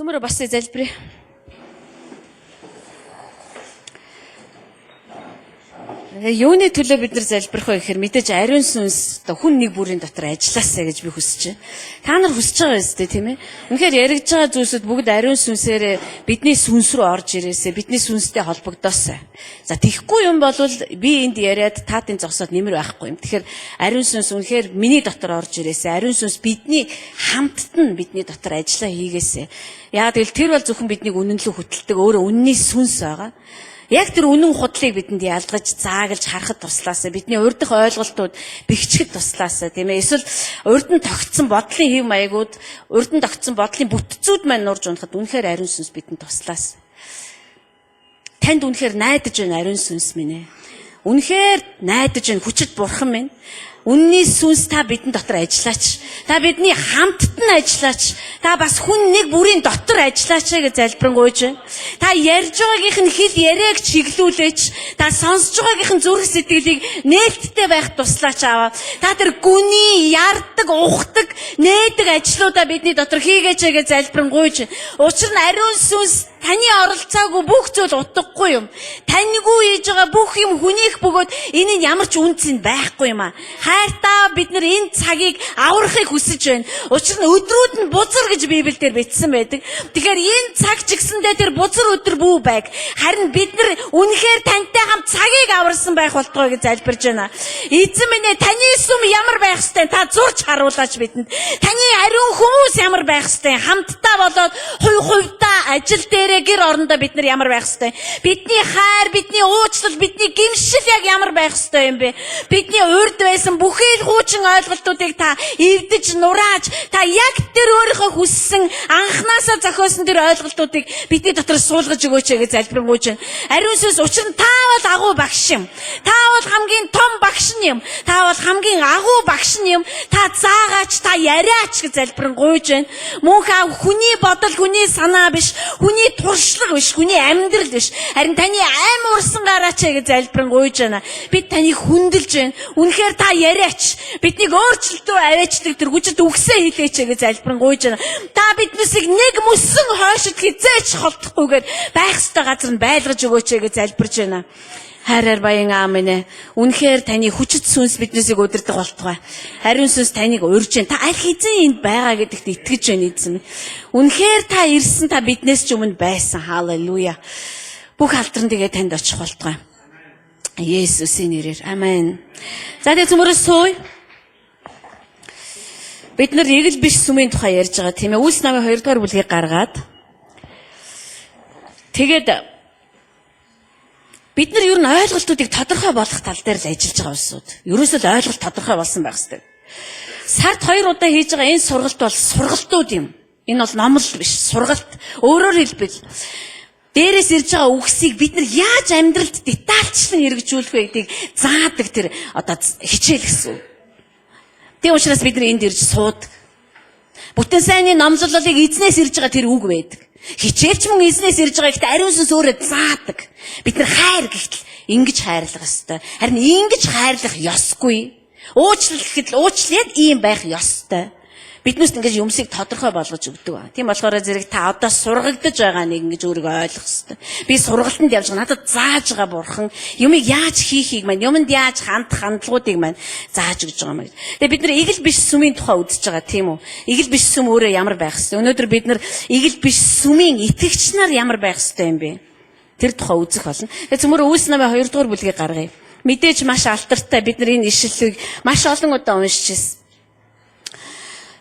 Цөмөрө бас залбирая. Юуны төлөө бид нар залбирх вэ гэхээр мэдээж ариун сүнс хүн нэг бүрийн дотор ажилласаа гэж би хүсэж байна. Та нар хүсэж байгаа биз дээ, тийм ээ? Үнэхээр яригдж байгаа зүйлсүүд бүгд ариун сүнсээр бидний сүнс рүү орж ирээсэ, бидний сүнстэй холбогдоосаа. За тийхгүй юм бол би энд яриад таатын зогсоод нэмэр байхгүй юм. Тэгэхээр ариун сүнс үнэхээр миний дотор орж ирээсэ, ариун сүнс бидний хамтд нь бидний дотор ажиллаа хийгээсэ. Яагаад гэвэл тэр бол зөвхөн биднийг үнэн лүү хөтэлдэг, өөрөө үнний сүнс байгаа. Яг тэр үнэн худлыг бидэнд ялгаж, заагалж харахад туслаасаа, бидний урдах ойлголтууд бэхжихэд туслаасаа, тийм ээ. Эсвэл урд нь тогтсон бодлын хэв маягууд, урд нь тогтсон бодлын бүтцүүд маань нурж унахад үнэхээр ариун сүнс бидэнд туслаасаа. Танд үнэхээр найдаж байна ариун сүнс минь ээ. Үнэхээр найдаж байна хүчит бурхан минь. Үнний сүнс та бидэн дотор ажиллаач. Та бидний хамтд нь ажиллаач. Та бас хүн нэг бүрийн дотор ажиллаач гэж залбирanгуйж байна. Та ярьж байгаагийнх нь хэл яриаг чиглүүлээч. Та сонсож байгаагийнх нь зүрх сэтгэлийг нээлттэй байх туслаач аваа. Та тэр гүний ярддаг, ухдаг, нээдэг ажлуудаа бидний дотор хийгээч гэж залбирангуйж байна. Учир нь ариун сүнс таны оролцоогүй бүх зүйл утгагүй юм. Таньгүй хийж байгаа бүх юм хүнийх бөгөөд энэ нь ямар ч үнцэн байхгүй юм аа. Хайртаа бид нар энэ цагийг аврахыг хүсэж байна. Учир нь өдрүүд нь бузар гэж Библиэлд бичсэн байдаг. Тэгэхээр энэ цаг ч гэсэндээ тэр бузар өдөр бүү байг. Харин бид нар үнэхээр тантай хамт цагийг аварсан байх болтгой гэж залбирж байна. Эзэн минь ээ, таны сүм ямар байх ёстой та зурж харуулаач бидэнд. Таны ариун хүмүүс ямар байх ёстой хамтдаа болоод хувьдаа ажил дээр гэр орондоо бид нар ямар байх ёстой. Бидний хайр, бидний уучлал, бидний гимшил яг ямар байх ёстой юм бэ? Бидний урд байсан бүхий л хуучин ойлголтуудыг та эвдэж нурааж, та яг тэр өөрийнхөө хүссэн анханасаа зохиосон тэр ойлголтуудыг бидний дотор суулгаж өгөөч гэж залбирanгуйж байна. Ариун сүнс учир нь та бол агуу багш юм. Та бол хамгийн том багш юм. Та бол хамгийн агуу багш юм. Та заагаач, та яриач гэж залбирanгуйж байна. Мөн хүний бодол, хүний санаа биш, хүний туршлага биш, хүний амьдрал биш. Харин таны аим урсан гараач гэж залбирanгуйж байна. Бид таныг хүндэлж байна. Үнэхээр та яриач. Биднийг өөрчлөлтөө аваачдаг тэр хүчит үгсээ хэлээч гэж залбирanгуйж байна. Та биднээсийг нэг мөсөн хойшид хизээч холдохгүйгээр байх ёстой газар нь байлгаж өгөөч гэж залбирж байна. Хайраар баян аамен. Үнэхээр таны хүчит сүнс биднээсийг удирдах болтугай. Ариун сүнс таныг урьж байна. Та аль хэзээ энд байгаа гэдэгт итгэж байна эзэн. Үнэхээр та ирсэн, та биднээс ч өмнө байсан. Халелуя. Бүх алдран тэгээ танд очих болтугай. Есүсийн нэрээр. Амен. За тэгээ цөмөрөөс сууя. Бид нар эгэл биш сүмийн тухай ярьж байгаа тийм ээ. Үлс намын 2 дугаар бүлгийг гаргаад тэгээд бид нар ер нь ойлголтуудыг тодорхой болгох тал дээр л ажиллаж байгаа усуд. Ерөөсөө л ойлголт тодорхой болсон байх хэрэгтэй. Сард 2 удаа хийж байгаа энэ сургалт бол сургалтууд юм. Энэ бол номлол биш, сургалт. Өөрөөр хэлбэл дээрээс ирж байгаа үгсийг бид нар яаж амьдралд детальчлан хэрэгжүүлэх вэ гэдгийг заадаг тэр одоо хичээл гэсэн. Тийм учраас бид нар энд ирж суудаг. Бүтэн сайнны номлолыг эзнээс ирж байгаа тэр үг байдаг. Хичээлч мөн эзнээс ирж байгаа гэхдээ ариун сүнс өөрөө заадаг. Бид нар хайр гэхтэл ингэж хайрлах ёстой. Харин ингэж хайрлах ёсгүй. Уучлал гэхэд уучлал яг ийм байх ёстой. Биднээс ингэж юмсыг тодорхой болгож өгдөг. Тийм болохоор зэрэг та одоо сургагдаж байгаа нэг ингэж өөрийгөө ойлгох ёстой. Би сургалтанд явж байгаа. Надад зааж байгаа бурхан юмыг яаж хийхийг маань, юмд яаж хандлагуудыг маань зааж өгж байгаа юм. Тэгээ бид нар эгэл биш сүмийн тухай үзэж байгаа тийм үү? Эгэл биш сүм өөрөө ямар байх ёстой? Өнөөдөр бид нар эгэл биш сүмийн итгэгч нар ямар байх ёстой юм бэ? Тэр тухай үзэх болно. Тэгээ цөмөр Үлс намын 2 дугаар бүлгийг гаргая. Мэдээж маш алдартай бид нар энэ ишлэлийг маш олон удаа уншиж ирсэн.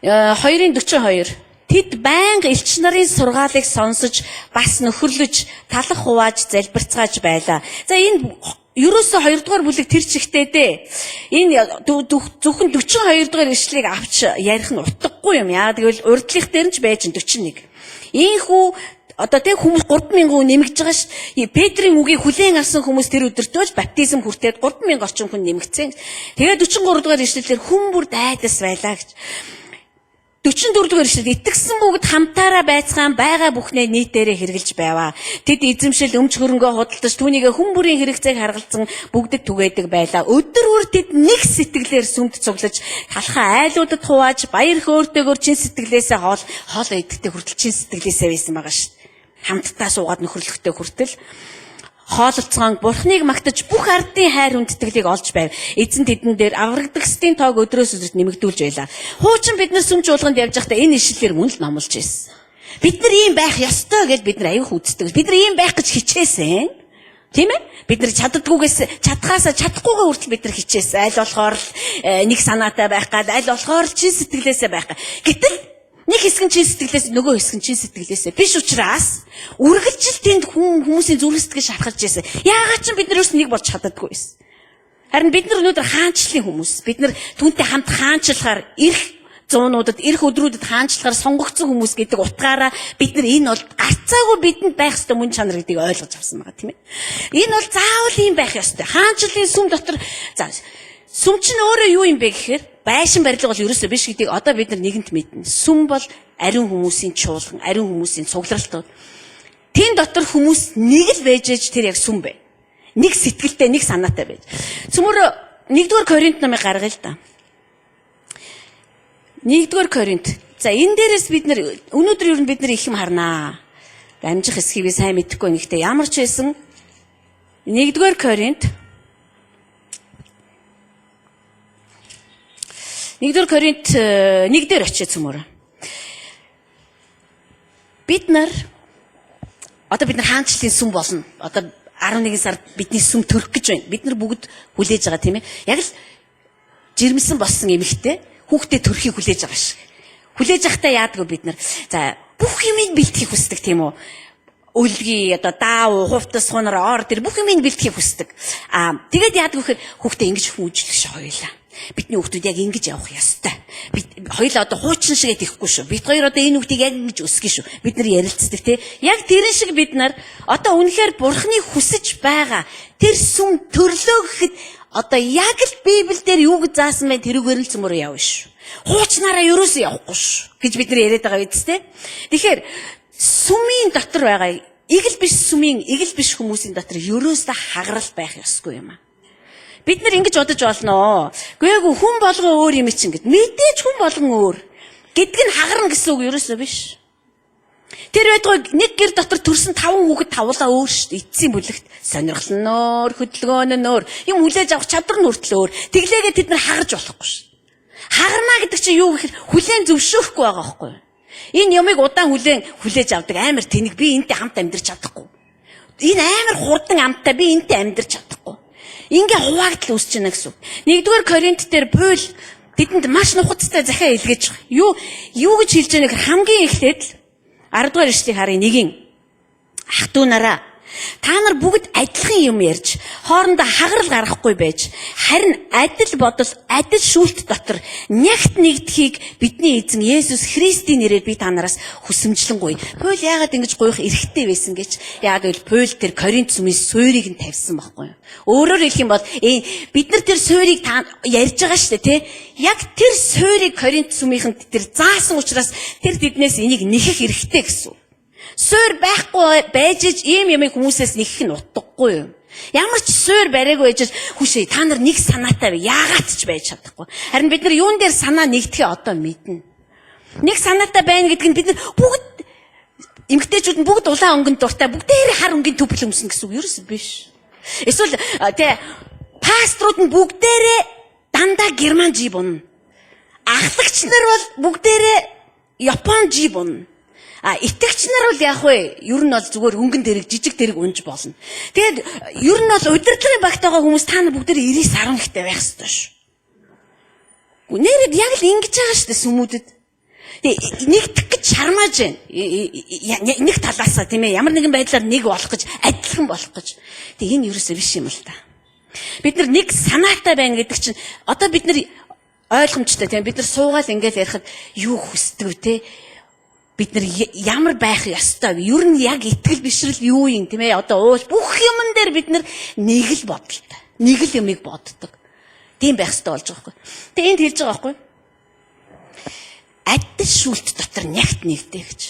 2:42 Тэд байнга элч нарын сургаалыг сонсож бас нөхөрлөж талах хувааж залбирцгааж байлаа. За энэ ерөөсө 2 дугаар бүлэг тэр чигтээ дээ. Энэ зөвхөн 42 дугаар ишлэлийг авч ярих нь утгагүй юм. Яа гэвэл урдлих дээр нь ч байж 41. Ийхүү одоо тэг хүмүүс 3,000 хүн нэмэгдэж байгаа ш. Петрийн үгийг хүлээн авсан хүмүүс тэр өдөртөөж баптизм хүртээд 3,000 орчим хүн нэмэгдсэн. Тэгээд 43 дугаар ишлэлээр хүн бүр дайдас байлаа гэж. 44 дугаар ишлэл итгэсэн бүгд хамтаараа байцгаан байгаа бүхнээ нийтээрээ хэрэгжилж байваа. Тэд эзэмшил өмч хөрөнгөө худалдаж түүнийгээ хүн бүрийн хэрэгцээг харгалзан бүгдэд түгээдэг байлаа. Өдөр бүр тэд нэг сэтгэлээр сүмд цуглаж талхаа айлуудад хувааж баяр хөөртэйгөр чин сэтгэлээсээ хоол идэхтэй хүртэл чин сэтгэлээсээ байсан байгаа шүү дээ. Хамтдаа суугаад нөхөрлөхтэй хүртэл хоололцоон бурхныг магтаж бүх ардын хайр хүндэтгэлийг олж байв. Эзэн тэдэн дээр аврагдагсдын тоог өдрөөс өдөрт нэмэгдүүлж байлаа. Хуучин бид нар сүмж уулганд явж байхдаа энэ ишлэлээр мөн л номлож байсан. Бид нар ийм байх ёстой гэж бид нар аюух үздэг. Бид нар ийм байх гэж хичээсэн. Тийм ээ? Бид нар чадхаасаа чадахгүйгээ хүртэл бид нар хичээсэн. Аль болохоор нэг санаатай байх гад, аль болохоор чин сэтгэлээсээ байх гад. Гэтэл нэг хэсэг нь чин сэтгэлээс нөгөө хэсэг нь чин сэтгэлээсээ биш учраас үргэлжил тэнд хүмүүсийн зүрх сэтгэл шархалж байсан. Яагаад ч бид нар өөрс нэг болж чаддаггүй байсан. Харин бид нар өнөөдөр хаанчлалын хүмүүс. Бид нар түүнтэй хамт хаанчлахаар эрх зуунуудад, эрх өдрүүдэд хаанчлахаар сонгогдсон хүмүүс гэдэг утгаараа бид нар энэ бол гарцаагүй бидэнд байх ёстой мөн чанар гэдгийг ойлгож авсан байгаа тийм ээ. Энэ бол заавал ийм байх ёстой. Хаанчлалын сүм дотор сүм чинь өөрөө юу юм бэ гэхээр байшин барилга бол ерөөсөө биш гэдгийг одоо бид нар нэгэнт мэднэ. Сүм бол ариун хүмүүсийн чуулган, ариун хүмүүсийн цугларалт. Тэн дотор хүмүүс нэг л байж ээж тэр яг сүм бэ. Нэг сэтгэлтэй, нэг санаатай байж. Цөмөр 1-р Коринт намыг гаргая л да. 1-р Коринт. За энэ дээрээс бид нар өнөөдөр ер нь бид нар их юм харнаа. Амжих хэсгийг би сайн мэдэхгүй нэгтэй ямар ч байсан 1-р Коринт 1-р Коринт 1-дээр очиж цөмөр. Бид нар хаанчлалын сүм болно. Одоо 11 сард бидний сүм төрөх гэж байна. Бид нар бүгд хүлээж байгаа тийм ээ. Яг л жирэмсэн болсон эмэгтэй хүүхдээ төрхийг хүлээж байгаа шиг. Хүлээж байхдаа яадаг бид нар. За бүх юмыг бэлтгэхийг хүсдэг тийм үү? Өлгий одоо даав, хувцас, хунар, ор тэр бүх юмыг бэлтгэхийг хүсдэг. Тэгээд яадаг вэхээр хүүхдээ ингэж хүмүүжлэх шиг хоёлаа. Бидний хүүхдүүд яг ингэж явах ёстой. Бид хоёул одоо хуучин шигээ тэхгүй шүү. Бид хоёр одоо энэ хүүхдийг яг ингэж өсгөх шүү. Бид нар ярилцдаг тий. Яг тэрэн шиг бид нар одоо үнэхээр бурхны хүсэж байгаа тэр сүм төрлөө гэхэд одоо яг л Библиэлд юу гэж заасан бэ тэрүүгээр л цөмөр явна шүү. Хуучнаараа ерөөсөө явахгүй шүү гэж бид нар яриад байгаа биз тий. Тэгэхээр сүмийн дотор байгаа игэл биш сүмийн игэл биш хүмүүсийн дотор ерөөсөө хагарал байх ёсгүй юм аа. Бид нар ингэж бодож болно. Гэхдээ хүн болгоо өөр юм чинь гэд. Мэдээж хүн болгон өөр. Гэдг нь хагарна гэсэн үг ерөөсөө биш. Тэр байдгүй нэг гэр дотор төрсэн 5 хүүхэд тавлаа өөр шүү дээ. Эцсийн бүлэгт сонирхол нь өөр, хөдөлгөөн нь өөр, юм хүлээж авах чадвар нь хүртэл өөр. Тэглээгээ тэд нар хагарч болохгүй шүү. Хагарна гэдэг чинь юу гэхээр хүлээн зөвшөөрөхгүй байгаа байхгүй юу? Энэ юмыг удаан хүлээж авдаг амар тэнэг би энтэй хамт амьдрч чадахгүй. Энэ амар хурдан амттай би энтэй амьдрч чадахгүй. Ингээ хуваагдал үүсэж байна гэсэн. 1-р Коринт дээр Паул тэдэнд маш нухацтай захиа илгээж байгаа. Юу гэж хэлж байгааг хамгийн эхлээд 10-р ишлэгийг харъя нэгийн. Ах トゥ нараа та нар бүгд адилхан юм ярьж хоорондоо хагарал гаргахгүй байж харин адил бодол адил шүүлт дотор нягт нэгдэхийг бидний эзэн Есүс Христийн нэрээр би та нараас хүсэмжлэнгүй. Паул яагаад ингэж гуйх эрхтэй байсан гэж яагаад гэвэл Паул тэр Коринт сүмийн суурийг нь тавьсан байхгүй юу. Өөрөөр хэлэх юм бол бид нар тэр суурийг ярьж байгаа шүү дээ тий. Яг тэр суурийг Коринт сүмийнхэнд тэр заасан учраас тэр тэднээс энийг нэхэх эрхтэй гэсэн. Суур байхгүй байж ийм юм хүмүүсээс нэхэх нь утгагүй юу? Ямар ч суур бариагүй байж хүшээ та нар нэг санаатай яагаад ч байж чадахгүй. Харин бид нар юун дээр санаа нэгдэхээ одоо мэднэ. Нэг санаатай байна гэдг нь бид нар бүгд эмгтээчүүд нь бүгд улаан өнгөнд дуртай бүгдээрээ хар өнгийн төвлө өмсөн гэсэн үг ерөөс биш. Эсвэл пасторууд нь бүгдээрээ дандаа герман жи бунна. Ахлагч нар бол бүгдээрээ япон жи бунна. Итгэгч нар бол яах вэ? Ер нь бол зүгээр өнгөн дэрэг жижиг дэрэг унж болно. Тэгээд ер нь бол удирдлагын багт байгаа хүмүүс та нар бүгдээр 90-10 ихтэй байх ёстой шүү. Нэрээд яг л ингэж байгаа шүү дээ сүмүүдэд. Тэгээд нэгдэх гэж шармааж байна. Нэг талаасаа тийм ээ ямар нэгэн байдлаар нэг болох гэж адилхан болох гэж. Тэгээд энэ ерөөсөө биш юм л та. Бид нар нэг санаатай байна гэдэг чинь одоо бид нар ойлгомжтой тийм бид нар суугаал ингээл ярихад юу хүсдэг те бид нар ямар байх ёстой вэ? Ер нь яг итгэл бишрэл юу юм тийм ээ? Одоо бүх юмн дээр бид нар нэг л бодолтой. Нэг л юмыг боддог. Тийм байх ёстой болж байгаа байхгүй. Тэгээ энд хэлж байгаа байхгүй. адил шүүлт дотор нягт нэгдэ гэж.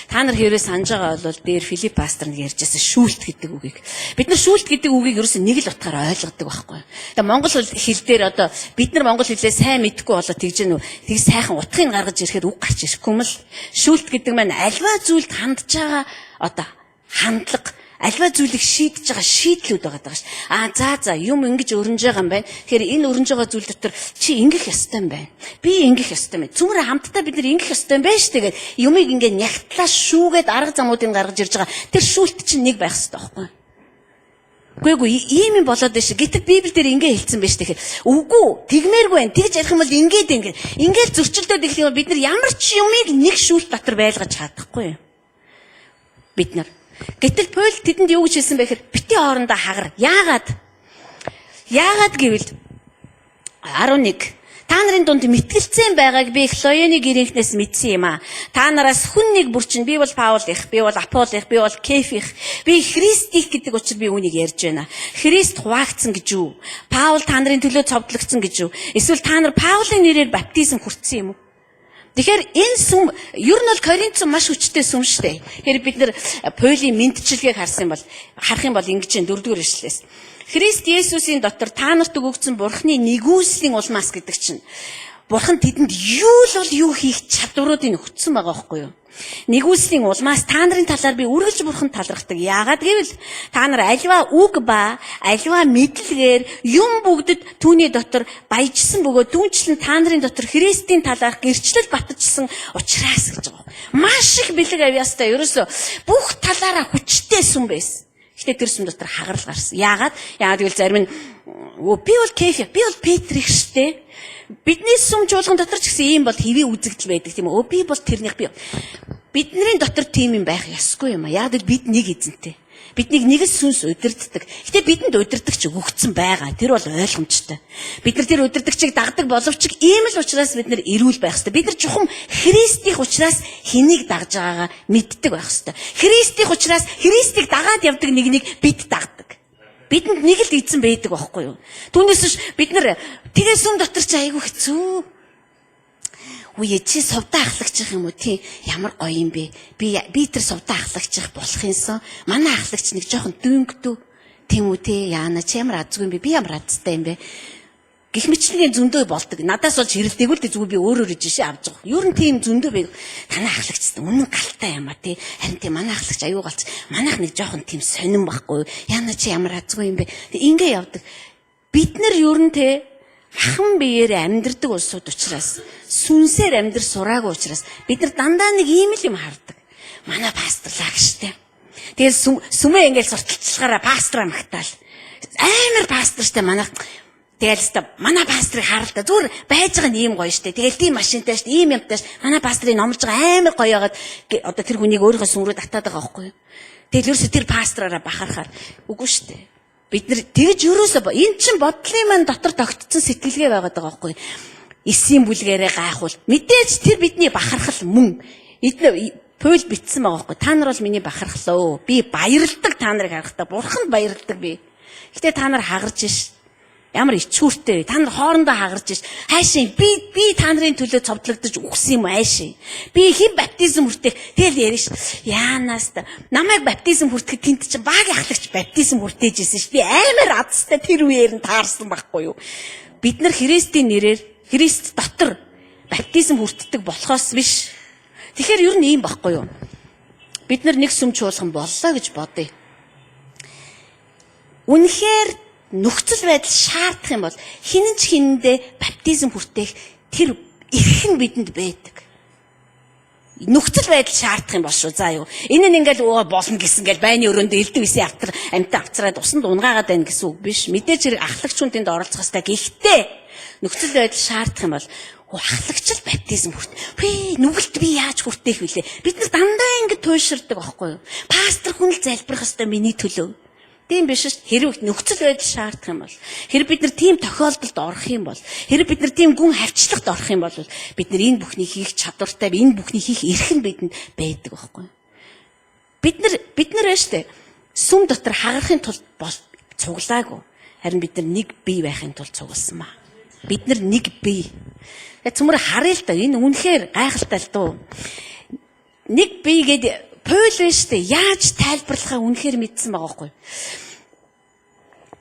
Та нар хэрвээ санаж байгаа бол дээр Филипп пастор нэг ярьжсэн шүүлт гэдэг үгийг. Бид нар шүүлт гэдэг үгийг ерөөсөө нэг л утгаараа ойлгодог байхгүй. Тэгээ монгол хэл дээр одоо бид нар монгол хэлээ сайн мэдгүй болоод тэгж гэнэ үү. Тэг сайхан утгыг гаргаж ирэхээр үг гарч ирэхгүй юм л. Шүүлт гэдэг маань альва зүйлд хандж байгаа одоо хандлага, альва зүйлийг шийдэж байгаа шийдлүүд байгаа даа ш. За юм ингэж өрнөж байгаа юм байна. Тэгэхээр энэ өрнөж байгаа зүйл дотор чи ингэх ёстой юм байна. Би ингэх ёстой юм байна. Цөмөр хамтдаа бид нар ингэх ёстой юм байна ш. Тэгээд юмыг ингэ нягтлаа шүүгээд арга замуудыг гаргаж ирж байгаа. Тэр шүүлт чинь нэг байх ёстой байхгүй. Үгүй ийм юм болоод байна ш. Гэтэл Библи дээр ингэ хэлсэн байна ш. Тэгэхээр үгүй тэгмээргүй байна. Тэгж ярих юм бол ингээд зөрчилдөд их юм бид нар ямар ч юмыг нэг шүүлт дотор байлгаж чадахгүй. Бид нар гэтэл Паул тэдэнд юу гэж хэлсэн бэ гэхээр бити хоорондоо хагар. Яагаад гэвэл 11 та нарын дунд мэтгэлцэн байгааг би Хлоены гэрийнхнээс мэдсэн юм аа. Та нараас хүн нэг бүрчин би бол Паул их, би бол Апол их, би бол Кеф их, би Христ их гэдэг учраас би үүнийг ярьж байна. Христ хуваагдсан гэж юу? Паул та нарын төлөө цовдлогдсон гэж юу? Эсвэл та нар Паулын нэрээр баптизм хүртсэн юм уу? Тэгэхээр энэ сүм ер нь бол Коринт сүм маш хүчтэй сүм шүү дээ. Тэгэхээр бид нар Паулийн мэдчилгээг харах юм бол ингэж 4-р эшлэлээс Христ Есүсийн дотор та нарт өгөгдсөн Бурхны нэгүслийн улмаас гэдэг чинь Бурхан тэдэнд юу хийх чадваруудыг өгсөн байгаа байхгүй юу? Нэгүслийн улмаас та нарын талаар би үргэлж Бурханд талархдаг. Яагаад гэвэл та нар альва үг ба альва мэдлэгээр юм бүгдэд түүний дотор баяжсан бөгөөд түүнчлэн та нарын дотор Христийн талаарх гэрчлэл батжсан учраас гэж байгаа. Маш их бэлэг авьяастай ерөөсө бүх талаараа хүчтэй сүм байсан. Гэтэ тэр сүм дотор хагарал гарсан. Яагаад гэвэл зарим нь би бол Кеф, би бол Петр их штэ. Бидний сүм чуулган дотор ч гэсэн ийм бол хэвийн үзэгдэл байдаг тийм үү? Би бол тэрнийх би. Бидний дотор тийм юм байх ёсгүй юм а. Яг л бид нэг эзэнтэй. Биднийг нэг л сүнс удирддаг. Гэтэ бидэнд удирдагч өгөгдсөн байгаа. Тэр бол ойлгомжтой. Бид нар тэр удирдагчийг дагдаг боловч ийм л учраас бид нар эрүүл байх ёстой. Бид нар чухам Христийн учраас хэнийг дагж байгаагаа мэддэг байх ёстой. Христийн учраас Христийг дагаад явдаг нэгнийг бид дагдаг. Бидэнд нэг л эзэн байдаг байхгүй юу? Түүнээс биш бид нар тэгээ сүм дотор ч айгүй хэцүү. Үе чи сувдаа ахлагчих юм уу тий? Ямар гоё юм бэ? Би тэр сувдаа ахлагчих болох юмсан. Манай ахлагч нэг жоохон дөнгөдөө. Тийм үү тий? Яана чи ямар азгүй юм бэ? Би ямар азтай юм бэ? Гэх мэтлэгийн зөндөө болдог. Надаас болж хэрэлдээгүүл дээ зүгээр би өөрөөр жишээ авч байгаа. Юу н тийм зөндөө байг. Танай ахлагчтай үнэн галтай юм а тий. Харин тий манай ахлагч аюу галч. Манайх нэг жоохон тийм сонирн байхгүй. Яна чи ямар азгүй юм бэ? Ингээ явдаг. Бид нар юу н тий хахан биеэр амьдрдаг улсууд учраас сүнсээр амьдр сураагүй учраас бид нар дандаа нэг ийм л юм хардаг. Манай пастор лагштай. Тэгэл сүмээ ингээл сурталчилгаараа пастраа магтаал. Амар пастортай манайх тэгэл өстө манай пастрыг харалта зүгээр байж байгаа нь ийм гоё штэ. Тэгэл тийм машинтай штэ, ийм юмтай штэ. Манай пастрыг номлож байгаа амар гоё ягаад одоо тэр хүнийг өөрийнхөө сүмрүү татаад байгаа байхгүй юу? Тэгэл ерөөсө тэр пастраараа бахархаар үгүй штэ. Бид нар тэгж ерөөсө энэ чин бодлын маань дотор тогтцсон сэтгэлгээ байгаад байгаа байхгүй юу? Эсийн бүлгээрээ гайхуул. Мэдээж тэр бидний бахархал мөн. Паул битсэн байгаа байхгүй. Та нар бол миний бахархлаа. Би баярлдаг та нарыг харахтаа. Бурханд баярлдаг би. Гэтэ та нар хагарч ш. Ямар ичүүртэй. Та нар хоорондоо хагарч ш. Хайшин би та нарын төлөө цовдлогдож үхсэн юм айшин. Би хэн баптизм хүртэх. Тэгэл яриш. Яанаас та намайг баптизм хүртэхэд тент чинь багийн ахлагч баптизм хүртээж ирсэн ш. Би амар азтай тэр үеэр нь таарсан байхгүй юу? Бид нар Христийн нэрээр Христ дотор баптизм хүртдэг болохоос биш. Тэгэхээр ер нь ийм байхгүй юу? Бид нар нэг сүм чуулган боллоо гэж бодъё. Үнэхээр нөхцөл байдал шаардах юм бол хинэн ч хинэндээ баптизм хүртэх тэр эрх нь бидэнд байдаг. Нөхцөл байдал шаардах юм бол шүү. За юу. Энэ нь ингээл болно гэсэн ингээл байны өрөөндөө элдв исэн автар амтаа авцраад усанд унгаагаад байна гэсэн үг биш. Мэдээж хэрэг ахлагч хүн тэнд оролцох хэрэгтэй. Гэхдээ нөхцөл байдал шаардах юм бол ахлагч л баптизм хүрт. Нүгэлт би яаж хүртэх вүлээ? Бид нар дандаа ингэ туйширдаг байхгүй юу? Пастор хүн л залбирах хэрэгтэй миний төлөө. Тийм биш шүү. Хэрэг нөхцөл байдал шаардах юм бол, хэрэг бид нар тийм тохиолдолд орох юм бол, хэрэг бид нар тийм гүн хавчлагт орох юм бол бид нар энэ бүхнийг хийх чадвартай, энэ бүхнийг хийх эрх нь бидэнд байдаг байхгүй юу? Бид нар штэ сүм дотор хагарахын тулд цуглаагүй. Харин бид нар нэг бие байхын тулд цугласан ба. Бид нар нэг бие. Цөмөр харъя л та энэ үнэхээр гайхалтай л дуу. Нэг бие гэдэг Паул байна штэ. Яаж тайлбарлахаа үнэхээр мэдсэн байгаа байхгүй.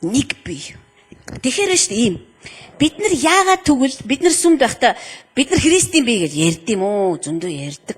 Нэг бие. Тэгэхээр штэ ийм. Бид нар яагаад тэгвэл бид нар сүмд байхдаа бид нар Христийн бие гэж ярьд юм уу? Зөндөө ярьдаг.